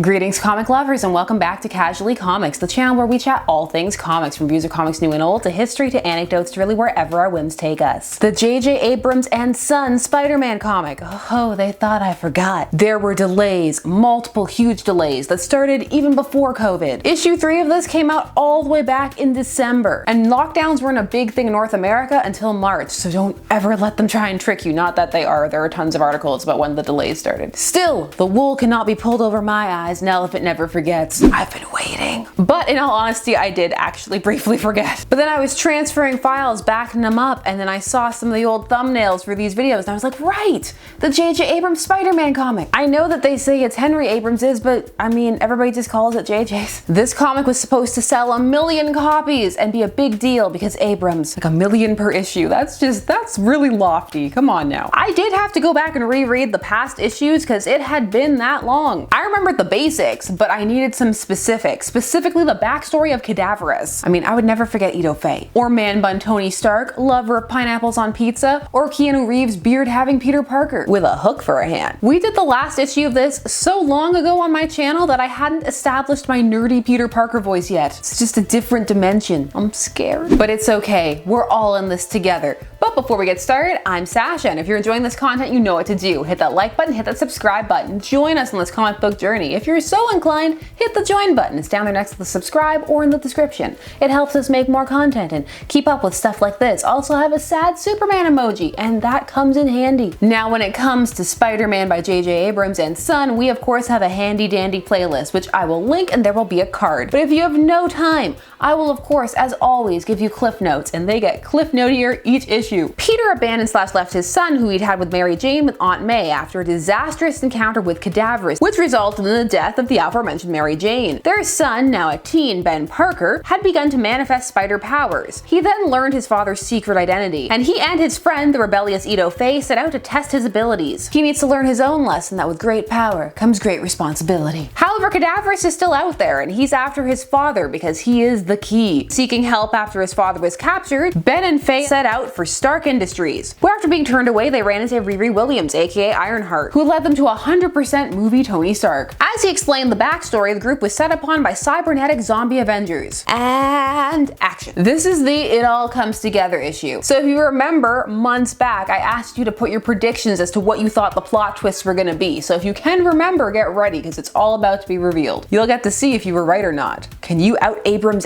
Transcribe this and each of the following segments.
Greetings comic lovers and welcome back to Casually Comics, the channel where we chat all things comics, from reviews of comics new and old to history to anecdotes to really wherever our whims take us. The J.J Abrams and Son Spider-Man comic. Oh, they thought I forgot. There were delays, multiple huge delays that started even before COVID. Issue 3 of this came out all the way back in December, and lockdowns weren't a big thing in North America until March, so don't ever let them try and trick you. Not that they are. There are tons of articles about when the delays started. Still, the wool cannot be pulled over my eyes. An elephant never forgets. I've been waiting. But in all honesty, I did actually briefly forget. But then I was transferring files, backing them up, and then I saw some of the old thumbnails for these videos, and I was like, right, the J.J Abrams Spider-Man comic. I know that they say it's Henry Abrams's, but I mean, everybody just calls it J.J.'s. This comic was supposed to sell 1 million copies and be a big deal because Abrams, like 1 million per issue. That's really lofty. Come on now. I did have to go back and reread the past issues because it had been that long. I remembered the basics, but I needed some specifics, specifically the backstory of Cadaverous. I mean, I would never forget Ito Fey, or man bun Tony Stark, lover of pineapples on pizza, or Keanu Reeves beard having Peter Parker with a hook for a hand. We did the last issue of this so long ago on my channel that I hadn't established my nerdy Peter Parker voice yet. It's just a different dimension. I'm scared. But it's okay, we're all in this together. But before we get started, I'm Sasha, and if you're enjoying this content, you know what to do. Hit that like button, hit that subscribe button, join us on this comic book journey. If you're so inclined, hit the join button. It's down there next to the subscribe or in the description. It helps us make more content and keep up with stuff like this. Also, I have a sad Superman emoji, and that comes in handy. Now, when it comes to Spider-Man by J.J Abrams and Son, we of course have a handy dandy playlist, which I will link, and there will be a card. But if you have no time, I will of course, as always, give you cliff notes, and they get cliff notier each issue. Peter abandoned / left his son, who he'd had with Mary Jane, with Aunt May after a disastrous encounter with Cadaverous, which resulted in the death of the aforementioned Mary Jane. Their son, now a teen, Ben Parker, had begun to manifest spider powers. He then learned his father's secret identity, and he and his friend, the rebellious Ito Fey, set out to test his abilities. He needs to learn his own lesson that with great power comes great responsibility. However, Cadaverous is still out there, and he's after his father because he is the key. Seeking help after his father was captured, Ben and Fey set out for Stark Industries, where after being turned away, they ran into Riri Williams, aka Ironheart, who led them to 100% movie Tony Stark. As he explained the backstory, the group was set upon by cybernetic zombie Avengers. And action. This is the It All Comes Together issue. So if you remember, months back, I asked you to put your predictions as to what you thought the plot twists were gonna be. So if you can remember, get ready, because it's all about to be revealed. You'll get to see if you were right or not. Can you out Abrams?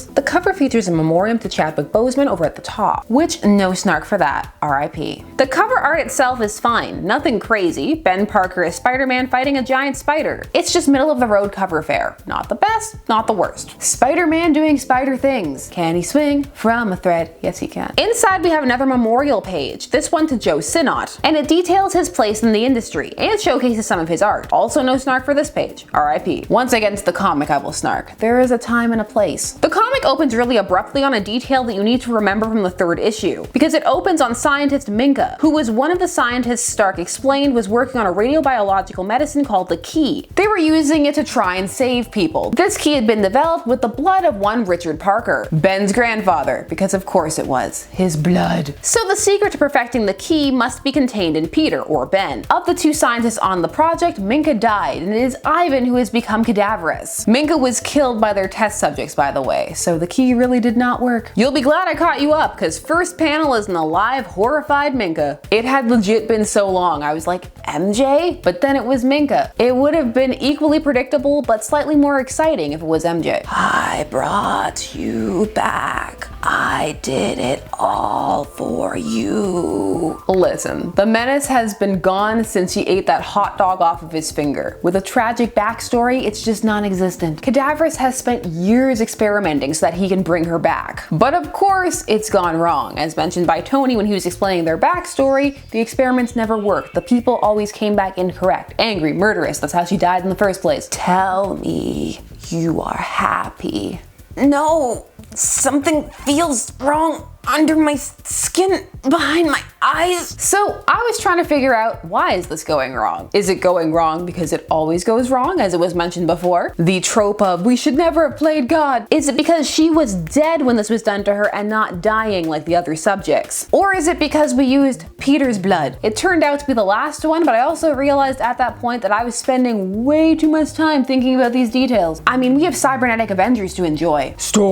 The cover features a memoriam to Chadwick Boseman over at the top, which no snark for that, RIP. The cover art itself is fine, nothing crazy. Ben Parker is Spider-Man fighting a giant spider. It's just middle of the road cover fare. Not the best, not the worst. Spider-Man doing spider things. Can he swing from a thread? Yes, he can. Inside we have another memorial page, this one to Joe Sinnott, and it details his place in the industry and showcases some of his art. Also no snark for this page, RIP. Once I get into the comic, I will snark. There is a time and a place. The comic opens really abruptly on a detail that you need to remember from the 3rd issue, because it opens on scientist Minka, who was one of the scientists Stark explained was working on a radiobiological medicine called the Key. They were using it to try and save people. This key had been developed with the blood of one Richard Parker, Ben's grandfather, because of course it was his blood. So the secret to perfecting the key must be contained in Peter, or Ben. Of the 2 scientists on the project, Minka died, and it is Ivan who has become Cadaverous. Minka was killed by their test subjects, by the way, so the key really did not work. You'll be glad I caught you up, because first panel is an alive, horrified Minka. It had legit been so long, I was like, MJ? But then it was Minka. It would have been equally predictable, but slightly more exciting if it was MJ. I brought you back. I did it all for you. Listen, the menace has been gone since he ate that hot dog off of his finger. With a tragic backstory, it's just non-existent. Cadaverous has spent years experimenting so that he can bring her back. But of course, it's gone wrong. As mentioned by Tony when he was explaining their backstory, the experiments never worked. The people always came back incorrect, angry, murderous. That's how she died in the first place. Tell me you are happy. No, something feels wrong. under my skin, behind my eyes. So I was trying to figure out, why is this going wrong? Is it going wrong because it always goes wrong, as it was mentioned before? The trope of, we should never have played God. Is it because she was dead when this was done to her and not dying like the other subjects? Or is it because we used Peter's blood? It turned out to be the last one, but I also realized at that point that I was spending way too much time thinking about these details. I mean, we have cybernetic Avengers to enjoy. Stark!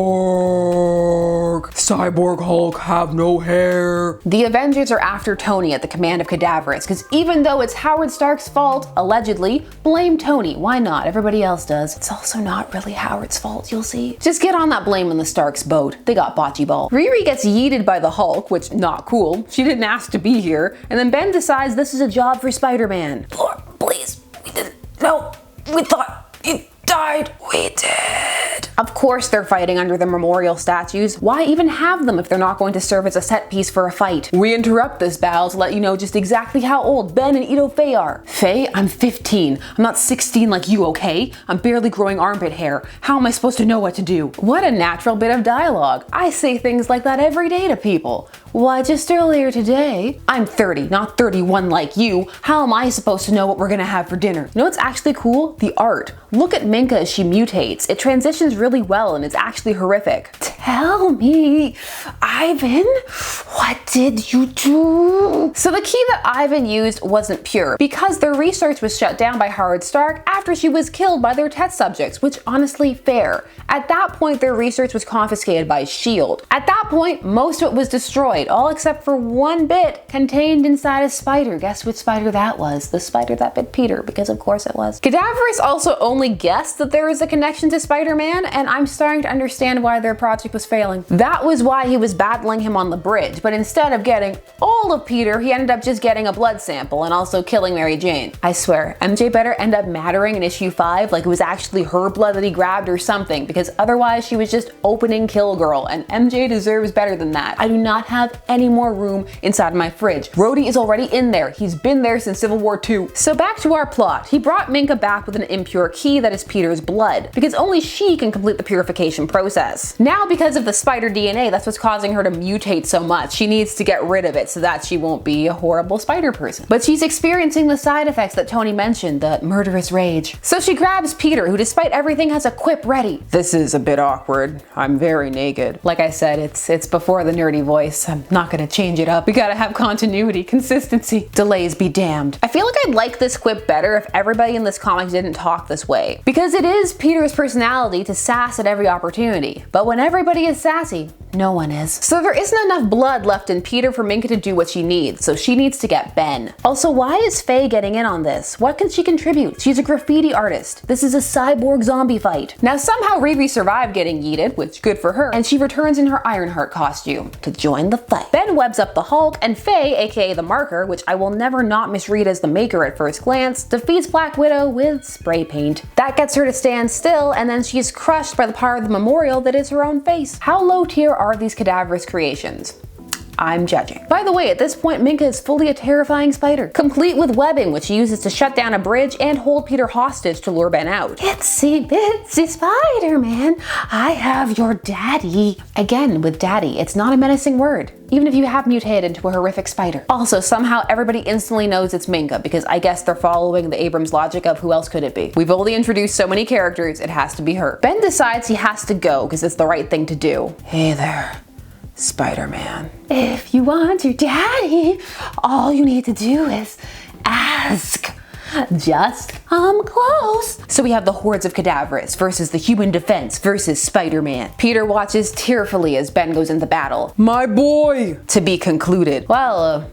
Cyborg Hulk have no hair. The Avengers are after Tony at the command of Cadaverous, because even though it's Howard Stark's fault, allegedly, blame Tony. Why not? Everybody else does. It's also not really Howard's fault, you'll see. Just get on that blame on the Starks boat. They got bocce ball. Riri gets yeeted by the Hulk, which not cool. She didn't ask to be here. And then Ben decides this is a job for Spider-Man. Lord, please, we didn't know. We thought he died. We did. Of course they're fighting under the memorial statues. Why even have them if they're not going to serve as a set piece for a fight? We interrupt this battle to let you know just exactly how old Ben and Ito Faye are. Faye, I'm 15. I'm not 16 like you, okay? I'm barely growing armpit hair. How am I supposed to know what to do? What a natural bit of dialogue. I say things like that every day to people. Why, just earlier today, I'm 30, not 31 like you. How am I supposed to know what we're gonna have for dinner? You know what's actually cool? The art. Look at Minka as she mutates. It transitions really well and it's actually horrific. Tell me, Ivan, what did you do? So the key that Ivan used wasn't pure, because their research was shut down by Howard Stark after she was killed by their test subjects, which honestly fair. At that point, their research was confiscated by S.H.I.E.L.D. At that point, most of it was destroyed, all except for one bit contained inside a spider. Guess which spider that was? The spider that bit Peter, because of course it was. Cadaverous also only guessed that there was a connection to Spider-Man, and I'm starting to understand why their project was failing. That was why he was battling him on the bridge, but instead of getting all of Peter, he ended up just getting a blood sample and also killing Mary Jane. I swear, MJ better end up mattering in issue 5 like it was actually her blood that he grabbed or something, because otherwise she was just opening Kill Girl, and MJ deserves better than that. I do not have any more room inside my fridge. Rhodey is already in there. He's been there since Civil War II. So back to our plot. He brought Minka back with an impure key that is Peter's blood, because only she can complete the purification process. Now, because of the spider DNA, that's what's causing her to mutate so much. She needs to get rid of it so that she won't be a horrible spider person. But she's experiencing the side effects that Tony mentioned, the murderous rage. So she grabs Peter, who despite everything has a quip ready. This is a bit awkward. I'm very naked. Like I said, it's before the nerdy voice. I'm not gonna change it up. We gotta have continuity, consistency. Delays be damned. I feel like I'd like this quip better if everybody in this comic didn't talk this way, because it is Peter's personality to sass at every opportunity. But when everybody is sassy, no one is. So there isn't enough blood left in Peter for Minka to do what she needs, so she needs to get Ben. Also, why is Faye getting in on this? What can she contribute? She's a graffiti artist. This is a cyborg zombie fight. Now somehow Riri survived getting yeeted, which good for her, and she returns in her Ironheart costume to join the fight. Ben webs up the Hulk, and Faye, aka the Marker, which I will never not misread as the Maker at first glance, defeats Black Widow with spray paint. That gets her to stand still, and then she's crushed by the power of the memorial that is her own face. How low tier are these cadaverous creations? I'm judging. By the way, at this point, Minka is fully a terrifying spider, complete with webbing, which she uses to shut down a bridge and hold Peter hostage to lure Ben out. Itsy bitsy Spider-Man, I have your daddy. Again, with daddy, it's not a menacing word, even if you have mutated into a horrific spider. Also, somehow everybody instantly knows it's Minka, because I guess they're following the Abrams logic of who else could it be. We've only introduced so many characters, it has to be her. Ben decides he has to go because it's the right thing to do. Hey there, Spider-Man. If you want your daddy, all you need to do is ask. Just come close. So we have the hordes of cadaverous versus the human defense versus Spider-Man. Peter watches tearfully as Ben goes into battle. My boy! To be concluded. Well,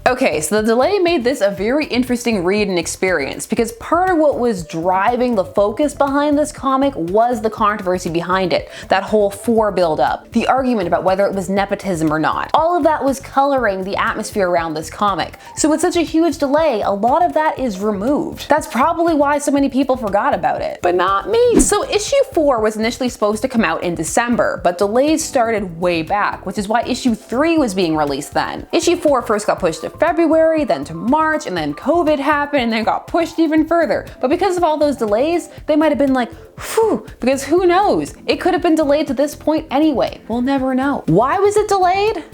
Okay, so the delay made this a very interesting read and experience, because part of what was driving the focus behind this comic was the controversy behind it, that whole 4 build-up, the argument about whether it was nepotism or not. All of that was coloring the atmosphere around this comic. So with such a huge delay, a lot of that is removed. That's probably why so many people forgot about it, but not me. So issue 4 was initially supposed to come out in December, but delays started way back, which is why issue 3 was being released then. Issue 4 first got pushed to February, then to March, and then COVID happened and then got pushed even further. But because of all those delays, they might have been like, whew, because who knows? It could have been delayed to this point anyway. We'll never know. Why was it delayed?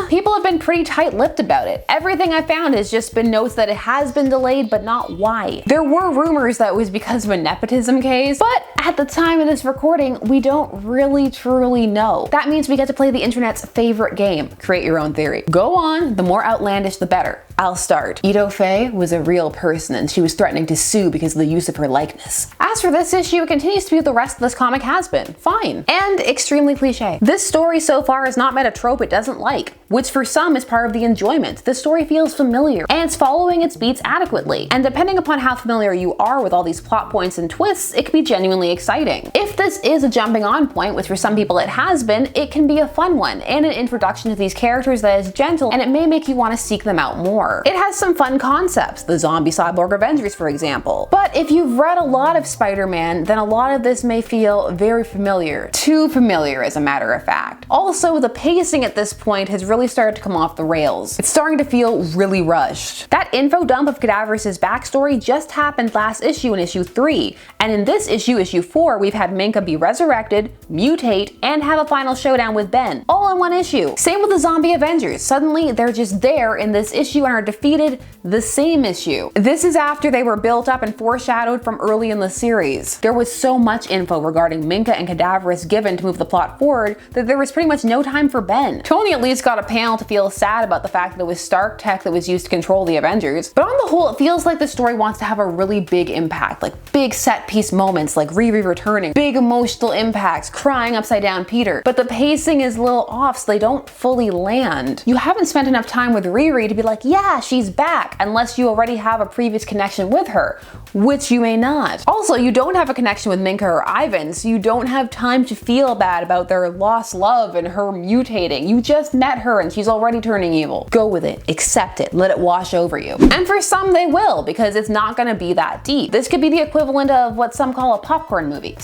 People have been pretty tight-lipped about it. Everything I found has just been notes that it has been delayed, but not why. There were rumors that it was because of a nepotism case, but at the time of this recording, we don't really truly know. That means we get to play the internet's favorite game, create your own theory. Go on, the more outlandish the better. I'll start. Ito Faye was a real person and she was threatening to sue because of the use of her likeness. As for this issue, it continues to be what the rest of this comic has been. Fine. And extremely cliche. This story so far has not met a trope it doesn't like, which for some is part of the enjoyment. This story feels familiar and it's following its beats adequately. And depending upon how familiar you are with all these plot points and twists, it can be genuinely exciting. If this is a jumping on point, which for some people it has been, it can be a fun one and an introduction to these characters that is gentle and it may make you want to seek them out more. It has some fun concepts, the zombie cyborg Avengers for example. But if you've read a lot of Spider-Man, then a lot of this may feel very familiar. Too familiar as a matter of fact. Also, the pacing at this point has really started to come off the rails. It's starting to feel really rushed. That info dump of Cadaverous' backstory just happened last issue in issue 3, and in this issue, issue 4, we've had Minka be resurrected, mutate, and have a final showdown with Ben, all in one issue. Same with the zombie Avengers. Suddenly, they're just there in this issue and are defeated the same issue. This is after they were built up and foreshadowed from early in the series. There was so much info regarding Minka and Cadaverous given to move the plot forward that there was pretty much no time for Ben. Tony at least got a panel to feel sad about the fact that it was Stark tech that was used to control the Avengers, but on the whole it feels like the story wants to have a really big impact, like big set piece moments like Riri returning, big emotional impacts, crying upside down Peter, but the pacing is a little off so they don't fully land. You haven't spent enough time with Riri to be like, yeah, she's back, unless you already have a previous connection with her, which you may not. Also, you don't have a connection with Minka or Ivan, so you don't have time to feel bad about their lost love and her mutating. You just met her and she's already turning evil. Go with it, accept it, let it wash over you. And for some they will, because it's not gonna be that deep. This could be the equivalent of what some call a popcorn movie.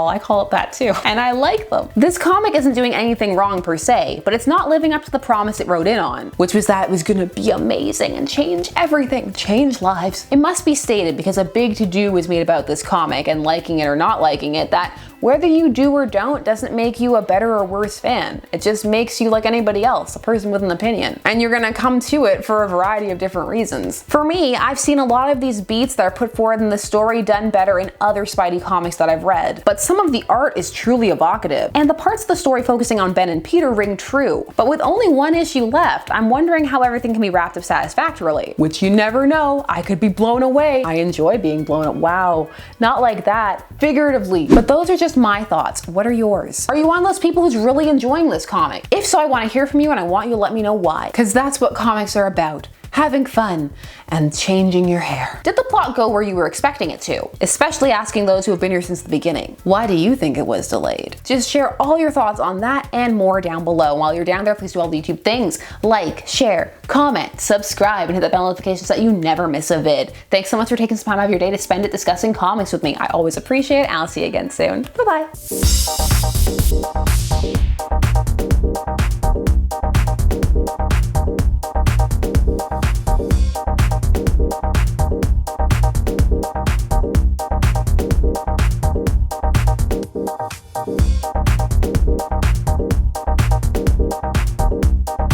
I call it that too, and I like them. This comic isn't doing anything wrong per se, but it's not living up to the promise it wrote in on, which was that it was gonna be amazing and change everything, change lives. It must be stated, because a big to-do was made about this comic and liking it or not liking it, that whether you do or don't doesn't make you a better or worse fan. It just makes you like anybody else, a person with an opinion. And you're gonna come to it for a variety of different reasons. For me, I've seen a lot of these beats that are put forward in the story done better in other Spidey comics that I've read. But some of the art is truly evocative, and the parts of the story focusing on Ben and Peter ring true. But with only one issue left, I'm wondering how everything can be wrapped up satisfactorily. Which you never know, I could be blown away. I enjoy being blown away. Wow, not like that, figuratively. But those are just my thoughts. What are yours? Are you one of those people who's really enjoying this comic? If so, I want to hear from you and I want you to let me know why. Because that's what comics are about. Having fun and changing your hair. Did the plot go where you were expecting it to? Especially asking those who have been here since the beginning. Why do you think it was delayed? Just share all your thoughts on that and more down below. While you're down there, please do all the YouTube things. Like, share, comment, subscribe, and hit that bell notification so that you never miss a vid. Thanks so much for taking some time out of your day to spend it discussing comics with me. I always appreciate it, and I'll see you again soon. Bye-bye.